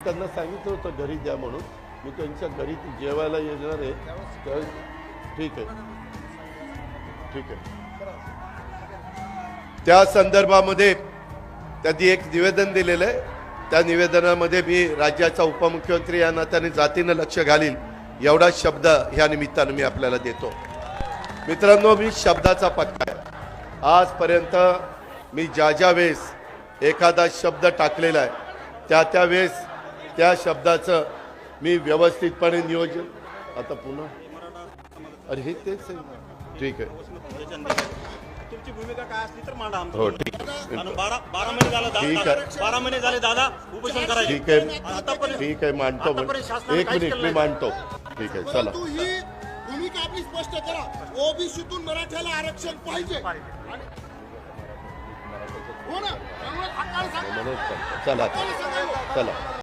त्यांना सांगितलं होतं घरी द्या म्हणून. मी त्यांच्या घरी जेवायला येणार आहे. तर ठीक आहे, ठीक आहे. त्या संदर्भामध्ये त्यांनी एक निवेदन दिलेलं आहे. त्या निवेदनामध्ये मी राज्याचा उपमुख्यमंत्री या नात्याने जातीनं लक्ष घालील एवढा शब्द ह्या निमित्तानं मी आपल्याला देतो. मित्रांनो, मी शब्दाचा पक्का आहे. आजपर्यंत मी ज्या वेळेस एखादा शब्द टाकलेला आहे त्या वेळेस त्या शब्दाचं मी व्यवस्थितपणे नियोजन. आता पुन्हा अरे हे तेच आहे. ठीक आहे, तुमची भूमिका काय असली तर मांडा. हो ठीक आहे. 12 महिने झाले ठीक आहे. 12 महिने झाले दादा उपोषण करायचे. ठीक आहे, ठीक आहे, मांडतो. एक मिनिट मी मांडतो. ठीक आहे, चला. परंतु ही भूमिका आपली स्पष्ट करा. ओबीसीतून मराठ्याला आरक्षण पाहिजे. हो ना, त्यामुळे हक्काने सांगा. चला चला.